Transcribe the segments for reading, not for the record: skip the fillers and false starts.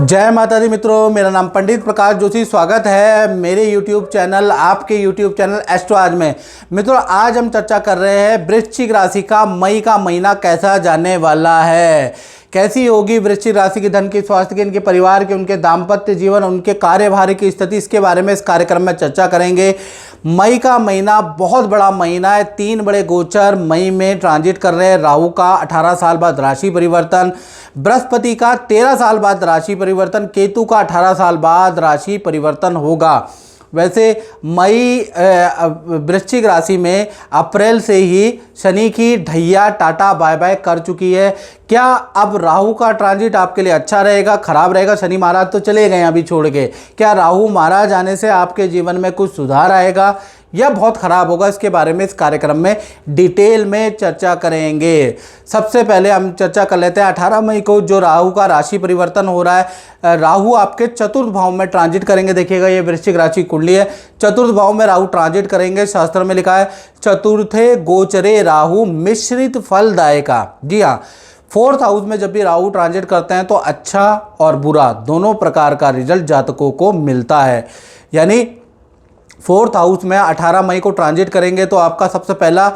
जय माता दी मित्रों, मेरा नाम पंडित प्रकाश जोशी। स्वागत है मेरे YouTube चैनल, आपके YouTube चैनल एस्ट्रो आज में। मित्रों, आज हम चर्चा कर रहे हैं वृश्चिक राशि का मई का महीना कैसा जाने वाला है, कैसी होगी वृश्चिक राशि की धन की, स्वास्थ्य की, इनके परिवार के, उनके दाम्पत्य जीवन, उनके कार्यभार की स्थिति, इसके बारे में इस कार्यक्रम में चर्चा करेंगे। मई का महीना बहुत बड़ा महीना है। 3 बड़े गोचर मई में ट्रांजिट कर रहे हैं। राहु का 18 साल बाद राशि परिवर्तन, बृहस्पति का 13 साल बाद राशि परिवर्तन, केतु का 18 साल बाद राशि परिवर्तन होगा। वैसे मई वृश्चिक राशि में अप्रैल से ही शनि की ढैया टाटा बाय बाय कर चुकी है। क्या अब राहु का ट्रांजिट आपके लिए अच्छा रहेगा, खराब रहेगा? शनि महाराज तो चले गए अभी छोड़ के। क्या राहु महाराज आने से आपके जीवन में कुछ सुधार आएगा या बहुत खराब होगा? इसके बारे में इस कार्यक्रम में डिटेल में चर्चा करेंगे। सबसे पहले हम चर्चा कर लेते हैं 18 मई को जो राहु का राशि परिवर्तन हो रहा है। राहु आपके चतुर्थ भाव में ट्रांजिट करेंगे। देखिएगा, ये वृश्चिक राशि कुंडली है, चतुर्थ भाव में राहु ट्रांजिट करेंगे। शास्त्र में लिखा है चतुर्थे गोचरे राहु मिश्रित फलदायका। जी हाँ, 4th हाउस में जब भी राहु ट्रांजिट करते हैं तो अच्छा और बुरा दोनों प्रकार का रिजल्ट जातकों को मिलता है। यानी 4th हाउस में 18 मई को ट्रांजिट करेंगे तो आपका सबसे पहला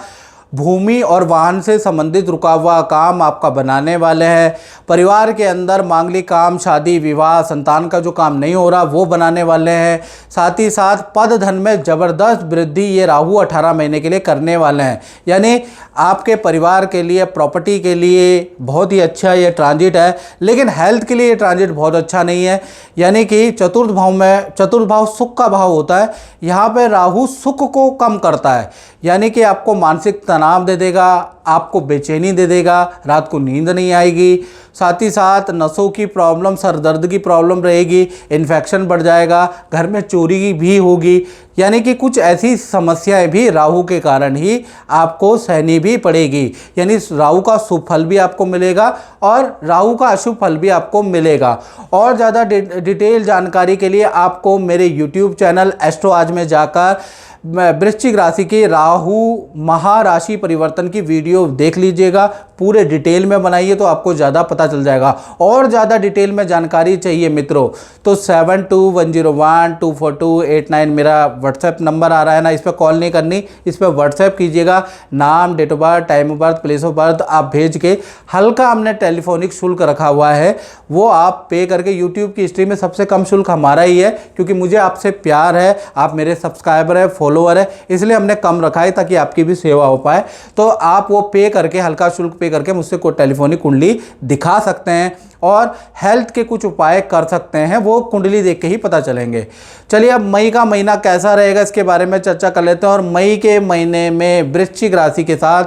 भूमि और वाहन से संबंधित रुका हुआ काम आपका बनाने वाले हैं। परिवार के अंदर मांगलिक काम, शादी विवाह, संतान का जो काम नहीं हो रहा वो बनाने वाले हैं। साथ ही साथ पद धन में ज़बरदस्त वृद्धि ये राहु 18 महीने के लिए करने वाले हैं। यानी आपके परिवार के लिए, प्रॉपर्टी के लिए बहुत ही अच्छा ये ट्रांजिट है। लेकिन हेल्थ के लिए ये ट्रांजिट बहुत अच्छा नहीं है। यानी कि चतुर्थ भाव में, चतुर्थ भाव सुख का भाव होता है, यहाँ पे राहु सुख को कम करता है। यानी कि आपको मानसिक तनाव दे देगा, आपको बेचैनी दे देगा, रात को नींद नहीं आएगी। साथ ही साथ नसों की प्रॉब्लम, सर दर्द की प्रॉब्लम रहेगी, इन्फेक्शन बढ़ जाएगा, घर में चोरी भी होगी। यानी कि कुछ ऐसी समस्याएं भी राहु के कारण ही आपको सहनी भी पड़ेगी। यानी राहु का शुभ फल भी आपको मिलेगा और राहु का अशुभ फल भी आपको मिलेगा। और ज़्यादा डिटेल जानकारी के लिए आपको मेरे YouTube चैनल एस्ट्रो आज में जाकर वृश्चिक राशि की राहु महाराशि परिवर्तन की वीडियो देख लीजिएगा। पूरे डिटेल में बनाइए तो आपको ज़्यादा पता चल जाएगा। और ज़्यादा डिटेल में जानकारी चाहिए मित्रों तो 7210124289 मेरा व्हाट्सएप नंबर आ रहा है ना, इस पर कॉल नहीं करनी, इस पर व्हाट्सएप कीजिएगा। नाम, date of birth, time of birth, place of birth आप भेज के, हल्का हमने टेलीफोनिक शुल्क रखा हुआ है वो आप पे करके, यूट्यूब की हिस्ट्री में सबसे कम शुल्क हमारा ही है क्योंकि मुझे आपसे प्यार है, आप मेरे सब्सक्राइबर है, फॉलोअर है, इसलिए हमने कम रखा है ताकि आपकी भी सेवा हो पाए। तो आप वो पे करके, हल्का शुल्क पे करके मुझसे कोई टेलीफोनिक कुंडली दिखा सकते हैं और हेल्थ के कुछ उपाय कर सकते हैं, वो कुंडली देख के ही पता चलेंगे। चलिए, अब मई का महीना कैसा रहेगा इसके बारे में चर्चा कर लेते हैं। और मई के महीने में वृश्चिक राशि के साथ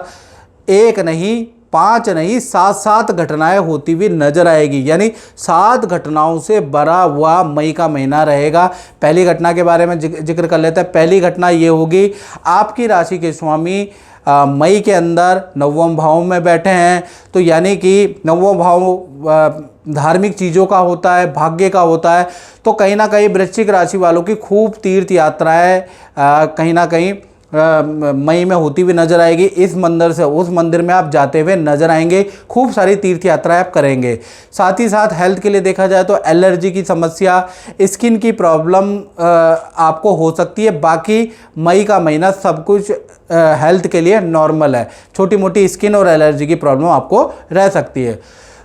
एक नहीं, 5 नहीं, 7 घटनाएं होती हुई नजर आएगी। यानी 7 घटनाओं से भरा हुआ मई का महीना रहेगा। पहली घटना के बारे में जिक्र कर लेते हैं। पहली घटना ये होगी, आपकी राशि के स्वामी मई के अंदर 9वें भाव में बैठे हैं। तो यानी कि 9वां भाव धार्मिक चीज़ों का होता है, भाग्य का होता है। तो कहीं ना कहीं वृश्चिक राशि वालों की खूब तीर्थ यात्राएं कहीं ना कहीं मई में होती हुई नजर आएगी। इस मंदिर से उस मंदिर में आप जाते हुए नजर आएंगे, खूब सारी तीर्थ यात्राएं आप करेंगे। साथ ही साथ हेल्थ के लिए देखा जाए तो एलर्जी की समस्या, स्किन की प्रॉब्लम आपको हो सकती है। बाकी मई का महीना सब कुछ हेल्थ के लिए नॉर्मल है। छोटी मोटी स्किन और एलर्जी की प्रॉब्लम आपको रह सकती है।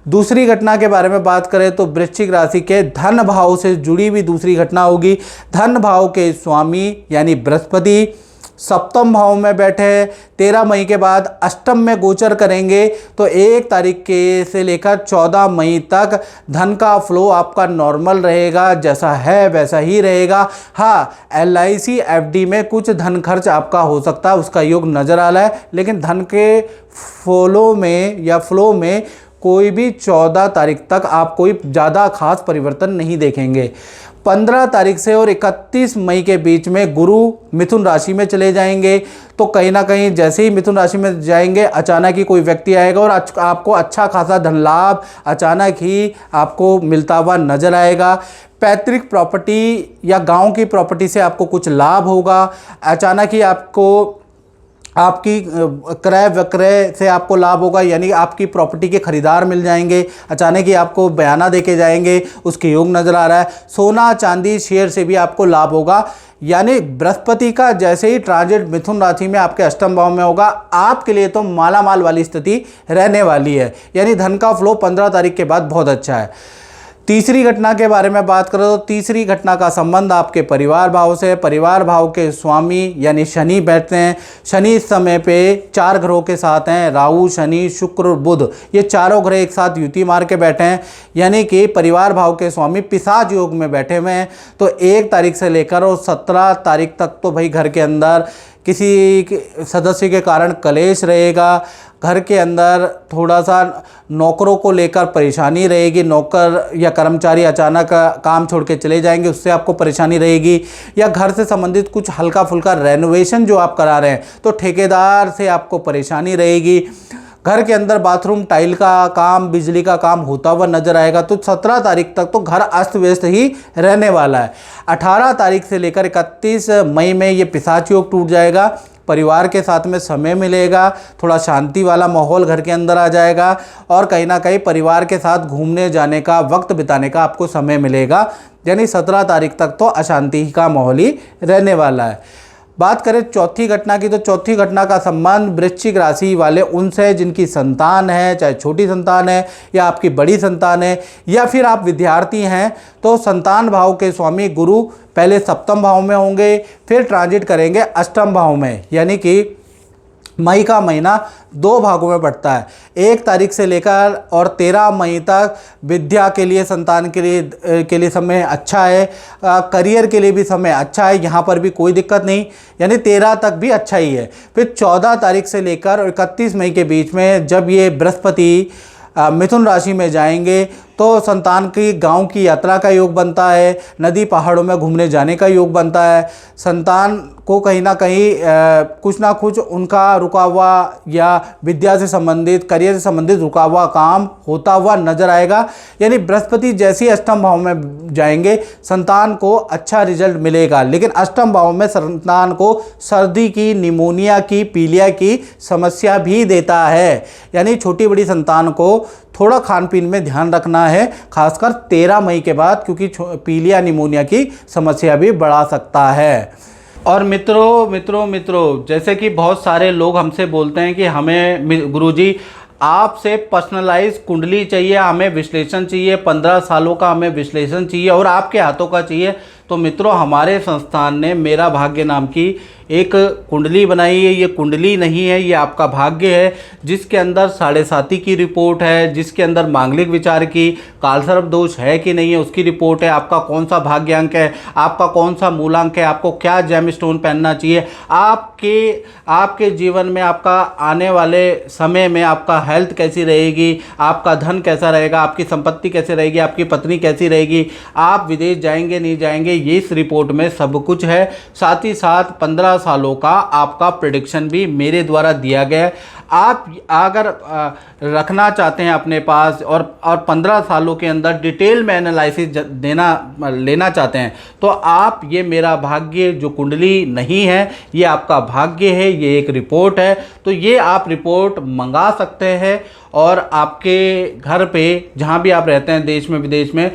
दूसरी घटना के बारे में बात करें तो वृश्चिक राशि के धन भाव से जुड़ी हुई दूसरी घटना होगी। धन भाव के स्वामी यानी बृहस्पति 7वें भाव में बैठे 13 मई के बाद अष्टम में गोचर करेंगे। तो 1 तारीख के से लेकर 14 मई तक धन का फ्लो आपका नॉर्मल रहेगा, जैसा है वैसा ही रहेगा। हाँ, LIC FD में कुछ धन खर्च आपका हो सकता है, उसका योग नज़र आ रहा है। लेकिन धन के फ्लो में कोई भी 14 तारीख तक आप कोई ज़्यादा खास परिवर्तन नहीं देखेंगे। 15 तारीख से और 31 मई के बीच में गुरु मिथुन राशि में चले जाएंगे। तो कहीं ना कहीं जैसे ही मिथुन राशि में जाएंगे, अचानक ही कोई व्यक्ति आएगा और आपको अच्छा खासा धन लाभ अचानक ही आपको मिलता हुआ नजर आएगा। पैतृक प्रॉपर्टी या गांव की प्रॉपर्टी से आपको कुछ लाभ होगा। अचानक ही आपको आपकी क्रय विक्रय से आपको लाभ होगा, यानी आपकी प्रॉपर्टी के खरीदार मिल जाएंगे, अचानक ही आपको बयाना देके जाएंगे, उसके योग नज़र आ रहा है। सोना चांदी शेयर से भी आपको लाभ होगा, यानी बृहस्पति का जैसे ही ट्रांजिट मिथुन राशि में आपके अष्टम भाव में होगा, आपके लिए तो माला माल वाली स्थिति रहने वाली है, यानी धन का फ्लो 15 तारीख के बाद बहुत अच्छा है। तीसरी घटना के बारे में बात करें तो तीसरी घटना का संबंध आपके परिवार भाव से है। परिवार भाव के स्वामी यानी शनि बैठते हैं। शनि इस समय पे 4 ग्रहों के साथ हैं, राहु शनि शुक्र बुध, ये चारों ग्रह एक साथ युति मार के बैठे हैं, यानी कि परिवार भाव के स्वामी पिशाच योग में बैठे हुए हैं। तो 1 तारीख से लेकर और 17 तारीख तक तो भाई घर के अंदर किसी सदस्य के कारण कलेश रहेगा, घर के अंदर थोड़ा सा नौकरों को लेकर परेशानी रहेगी, नौकर या कर्मचारी अचानक काम छोड़ के चले जाएंगे, उससे आपको परेशानी रहेगी, या घर से संबंधित कुछ हल्का फुल्का रेनोवेशन जो आप करा रहे हैं तो ठेकेदार से आपको परेशानी रहेगी। घर के अंदर बाथरूम टाइल का काम, बिजली का काम होता हुआ नजर आएगा। तो 17 तारीख तक तो घर अस्त व्यस्त ही रहने वाला है। 18 तारीख से लेकर 31 मई में ये पिशाच योग टूट जाएगा, परिवार के साथ में समय मिलेगा, थोड़ा शांति वाला माहौल घर के अंदर आ जाएगा और कहीं ना कहीं परिवार के साथ घूमने जाने का, वक्त बिताने का आपको समय मिलेगा। यानी 17 तारीख तक तो अशांति का माहौल ही रहने वाला है। बात करें चौथी घटना की, तो चौथी घटना का संबंध वृश्चिक राशि वाले उनसे जिनकी संतान है, चाहे छोटी संतान है या आपकी बड़ी संतान है, या फिर आप विद्यार्थी हैं। तो संतान भाव के स्वामी गुरु पहले सप्तम भाव में होंगे, फिर ट्रांजिट करेंगे अष्टम भाव में, यानी कि मई का महीना 2 भागों में बढ़ता है। 1 तारीख से लेकर और 13 मई तक विद्या के लिए, संतान के लिए समय अच्छा है, करियर के लिए भी समय अच्छा है, यहाँ पर भी कोई दिक्कत नहीं, यानी 13 तक भी अच्छा ही है। फिर 14 तारीख से लेकर और 31 मई के बीच में जब ये बृहस्पति मिथुन राशि में जाएंगे तो संतान की गांव की यात्रा का योग बनता है, नदी पहाड़ों में घूमने जाने का योग बनता है। संतान को कहीं ना कहीं कुछ ना कुछ उनका रुका हुआ या विद्या से संबंधित, करियर से संबंधित रुका हुआ काम होता हुआ नजर आएगा। यानी बृहस्पति जैसे ही अष्टम भाव में जाएंगे संतान को अच्छा रिजल्ट मिलेगा, लेकिन अष्टम भाव में संतान को सर्दी की, निमोनिया की, पीलिया की समस्या भी देता है। यानी छोटी बड़ी संतान को थोड़ा खान पीन में ध्यान रखना है, खासकर 13 मई के बाद, क्योंकि पीलिया निमोनिया की समस्या भी बढ़ा सकता है। और मित्रों जैसे कि बहुत सारे लोग हमसे बोलते हैं कि हमें गुरुजी आपसे पर्सनलाइज कुंडली चाहिए, हमें विश्लेषण चाहिए, 15 सालों का हमें विश्लेषण चाहिए और आपके हाथों का चाहिए। तो मित्रों, हमारे संस्थान ने मेरा भाग्य नाम की एक कुंडली बनाई है। ये कुंडली नहीं है, ये आपका भाग्य है, जिसके अंदर 7.5 की रिपोर्ट है, जिसके अंदर मांगलिक विचार की, कालसर्प दोष है कि नहीं है उसकी रिपोर्ट है, आपका कौन सा भाग्य अंक है, आपका कौन सा मूलांक है, आपको क्या जेमस्टोन पहनना चाहिए, आपके जीवन में आपका आने वाले समय में आपका हेल्थ कैसी रहेगी, आपका धन कैसा रहेगा, आपकी संपत्ति कैसी रहेगी, आपकी पत्नी कैसी रहेगी, आप विदेश जाएंगे नहीं जाएंगे, ये इस रिपोर्ट में सब कुछ है। साथ ही साथ 15 सालों का आपका प्रेडिक्शन भी मेरे द्वारा दिया गया है। आप अगर रखना चाहते हैं अपने पास और 15 सालों के अंदर डिटेल में एनालिसिस लेना चाहते हैं, तो आप ये मेरा भाग्य जो कुंडली नहीं है, ये आपका भाग्य है, ये एक रिपोर्ट है। तो ये आप रिपोर्ट मंगा सकते हैं और आपके घर पे जहाँ भी आप रहते हैं, देश में विदेश में,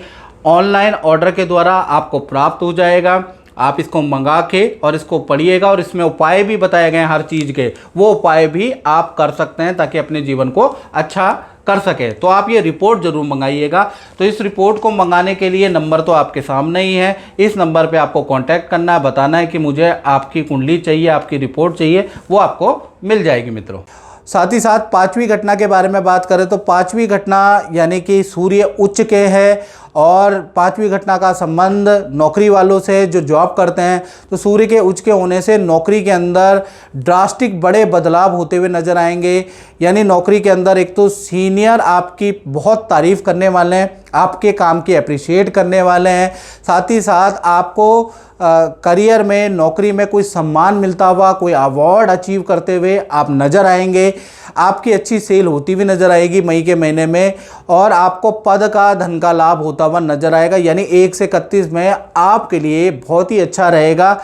ऑनलाइन ऑर्डर के द्वारा आपको प्राप्त हो जाएगा। आप इसको मंगा के और इसको पढ़िएगा और इसमें उपाय भी बताए गए हैं हर चीज़ के, वो उपाय भी आप कर सकते हैं ताकि अपने जीवन को अच्छा कर सके। तो आप ये रिपोर्ट ज़रूर मंगाइएगा। तो इस रिपोर्ट को मंगाने के लिए नंबर तो आपके सामने ही है, इस नंबर पे आपको कांटेक्ट करना है, बताना है कि मुझे आपकी कुंडली चाहिए, आपकी रिपोर्ट चाहिए, वो आपको मिल जाएगी मित्रों। साथ ही साथ 5वीं घटना के बारे में बात करें तो 5वीं घटना यानी कि सूर्य उच्च के है और 5वीं घटना का संबंध नौकरी वालों से जो जॉब करते हैं। तो सूर्य के उच्च के होने से नौकरी के अंदर ड्रास्टिक बड़े बदलाव होते हुए नजर आएंगे। यानी नौकरी के अंदर एक तो सीनियर आपकी बहुत तारीफ़ करने वाले हैं, आपके काम की अप्रिशिएट करने वाले हैं, साथ ही साथ आपको करियर में, नौकरी में कोई सम्मान मिलता हुआ, कोई अवार्ड अचीव करते हुए आप नज़र आएंगे। आपकी अच्छी सेल होती हुई नज़र आएगी मई के महीने में और आपको पद का, धन का लाभ होता हुआ नज़र आएगा। यानी 1 से 31 में आपके लिए बहुत ही अच्छा रहेगा।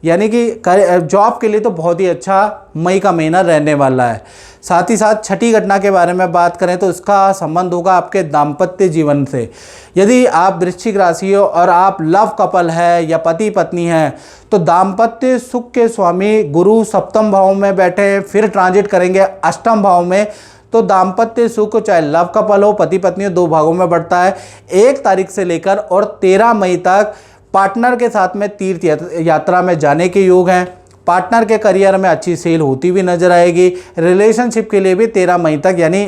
यानी कि जॉब के लिए तो बहुत ही अच्छा मई का महीना रहने वाला है। साथ ही साथ छठी घटना के बारे में बात करें तो इसका संबंध होगा आपके दाम्पत्य जीवन से। यदि आप वृश्चिक राशि हो और आप लव कपल है या पति पत्नी हैं तो दाम्पत्य सुख के स्वामी गुरु सप्तम भाव में बैठे फिर ट्रांजिट करेंगे अष्टम भाव में, तो दाम्पत्य सुख चाहे लव कपल हो पति पत्नी हो 2 भागों में बढ़ता है। 1 तारीख से लेकर और 13 मई तक पार्टनर के साथ में तीर्थ यात्रा में जाने के योग हैं। पार्टनर के करियर में अच्छी सेल होती हुई नजर आएगी। रिलेशनशिप के लिए भी 13 मई तक यानी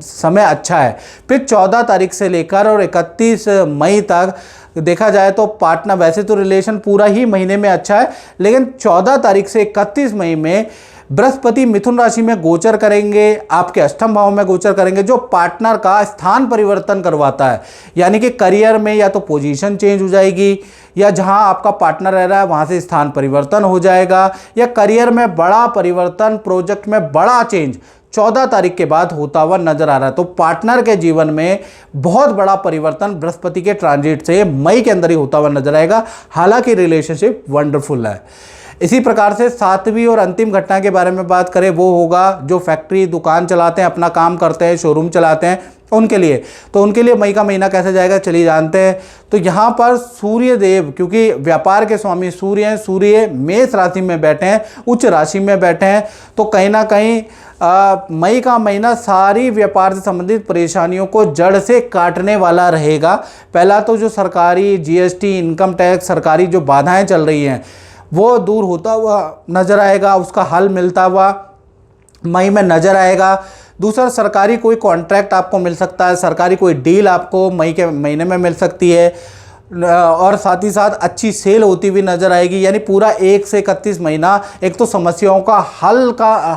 समय अच्छा है। फिर 14 तारीख से लेकर और 31 मई तक देखा जाए तो पार्टनर, वैसे तो रिलेशन पूरा ही महीने में अच्छा है, लेकिन 14 तारीख से 31 मई में बृहस्पति मिथुन राशि में गोचर करेंगे, आपके अष्टम भाव में गोचर करेंगे, जो पार्टनर का स्थान परिवर्तन करवाता है। यानी कि करियर में या तो पोजीशन चेंज हो जाएगी या जहां आपका पार्टनर रह रहा है वहां से स्थान परिवर्तन हो जाएगा, या करियर में बड़ा परिवर्तन, प्रोजेक्ट में बड़ा चेंज 14 तारीख के बाद होता हुआ नजर आ रहा है। तो पार्टनर के जीवन में बहुत बड़ा परिवर्तन बृहस्पति के ट्रांजिट से मई के अंदर ही होता हुआ नजर आएगा। हालांकि रिलेशनशिप वंडरफुल है। इसी प्रकार से 7वीं और अंतिम घटना के बारे में बात करें, वो होगा जो फैक्ट्री दुकान चलाते हैं, अपना काम करते हैं, शोरूम चलाते हैं, उनके लिए। तो उनके लिए मई का महीना कैसे जाएगा चलिए जानते हैं। तो यहाँ पर सूर्य देव, क्योंकि व्यापार के स्वामी सूर्य हैं, सूर्य मेष राशि में बैठे हैं, उच्च राशि में बैठे हैं, तो कहीं ना कहीं मई का महीना सारी व्यापार से संबंधित परेशानियों को जड़ से काटने वाला रहेगा। पहला तो जो सरकारी जीएसटी, इनकम टैक्स, सरकारी जो बाधाएं चल रही हैं वो दूर होता हुआ नजर आएगा, उसका हल मिलता हुआ मई में नजर आएगा। दूसरा, सरकारी कोई कॉन्ट्रैक्ट आपको मिल सकता है, सरकारी कोई डील आपको मई के महीने में मिल सकती है, और साथ ही साथ अच्छी सेल होती हुई नजर आएगी। यानी पूरा 1 से 31 महीना एक तो समस्याओं का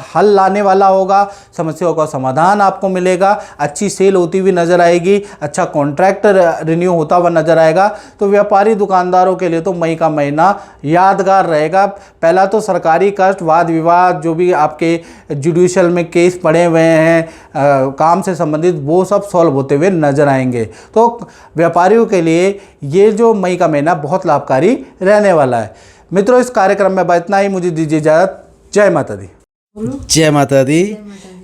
हल लाने वाला होगा, समस्याओं का समाधान आपको मिलेगा, अच्छी सेल होती हुई नजर आएगी, अच्छा कॉन्ट्रैक्ट रिन्यू होता हुआ नजर आएगा। तो व्यापारी दुकानदारों के लिए तो मई का महीना यादगार रहेगा। पहला तो सरकारी कष्ट, वाद विवाद, जो भी आपके जुडिशियल में केस पड़े हुए हैं काम से संबंधित, वो सब सॉल्व होते हुए नजर आएंगे। तो व्यापारियों के लिए ये जो मई का महीना बहुत लाभकारी रहने वाला है। मित्रों, इस कार्यक्रम में इतना ही, मुझे दीजिए इजाज़त। जय माता दी। जय माता दी।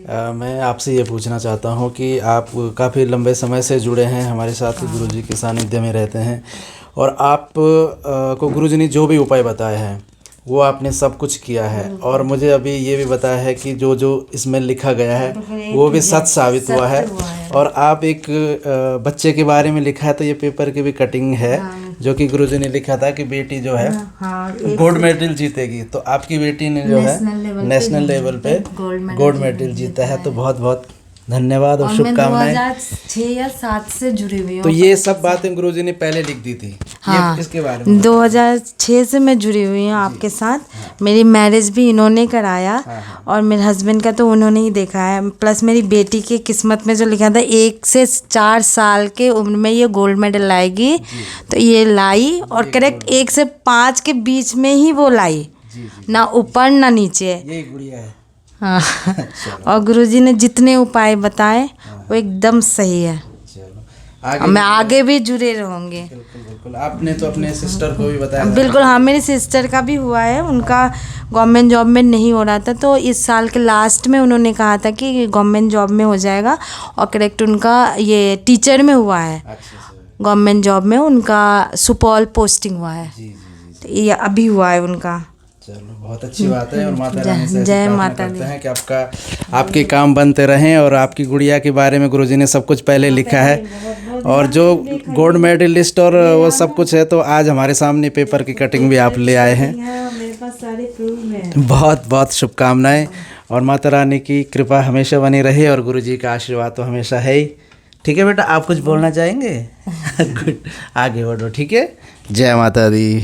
मैं आपसे ये पूछना चाहता हूँ कि आप काफ़ी लंबे समय से जुड़े हैं हमारे साथ, गुरुजी के सानिध्य में रहते हैं, और आप को गुरुजी ने जो भी उपाय बताए हैं वो आपने सब कुछ किया है, और मुझे अभी ये भी बताया है कि जो जो इसमें लिखा गया है वो भी सच साबित हुआ है। और आप एक बच्चे के बारे में लिखा है, तो ये पेपर की भी कटिंग है, जो कि गुरुजी ने लिखा था कि बेटी जो है गोल्ड मेडल जीतेगी। तो आपकी बेटी ने जो है नेशनल लेवल पे गोल्ड मेडल जीता है। तो बहुत बहुत धन्यवाद और शुभकामनाएं। 2006 या 7 से जुड़ी हुई हूँ। तो ये सब बातें गुरुजी ने पहले लिख दी थी। हाँ, ये इसके बारे में 2006 से मैं जुड़ी हुई हूँ आपके साथ। मेरी मैरिज भी इन्होंने कराया, और मेरे हस्बैंड का तो उन्होंने ही देखा है। प्लस मेरी बेटी की किस्मत में जो लिखा था 1 से 4 साल के उम्र में ये गोल्ड मेडल लाएगी, तो ये लाई, और करेक्ट 1 से 5 के बीच में ही वो लाई, ना ऊपर ना नीचे। ये गुड़िया है। हाँ और गुरुजी ने जितने उपाय बताए वो एकदम सही है। चलो मैं आगे भी जुड़े रहूँगी। बिल्कुल बिल्कुल। आपने तो अपने सिस्टर को भी बताया। बिल्कुल, हाँ, मेरी सिस्टर का भी हुआ है। उनका गवर्नमेंट जॉब में नहीं हो रहा था, तो इस साल के लास्ट में उन्होंने कहा था कि गवर्नमेंट जॉब में हो जाएगा, और करेक्ट उनका ये टीचर में हुआ है। गवर्नमेंट जॉब में उनका सुपौल पोस्टिंग हुआ है। तो ये अभी हुआ है उनका। चलो, बहुत अच्छी बात है। और माता रानी से जय प्रार्थना माता करते हैं कि आपके काम बनते रहें। और आपकी गुड़िया के बारे में गुरुजी ने सब कुछ पहले लिखा है, और जो गोल्ड मेडलिस्ट और वो सब कुछ है, तो आज हमारे सामने पेपर की कटिंग भी आप ले आए हैं। मेरे पास सारे प्रूफ हैं। बहुत बहुत शुभकामनाएं, और माता रानी की कृपा हमेशा बनी रहे, और गुरुजी का आशीर्वाद तो हमेशा है ही। ठीक है बेटा, आप कुछ बोलना चाहेंगे? गुड, आगे बढ़ो। ठीक है, जय माता दी।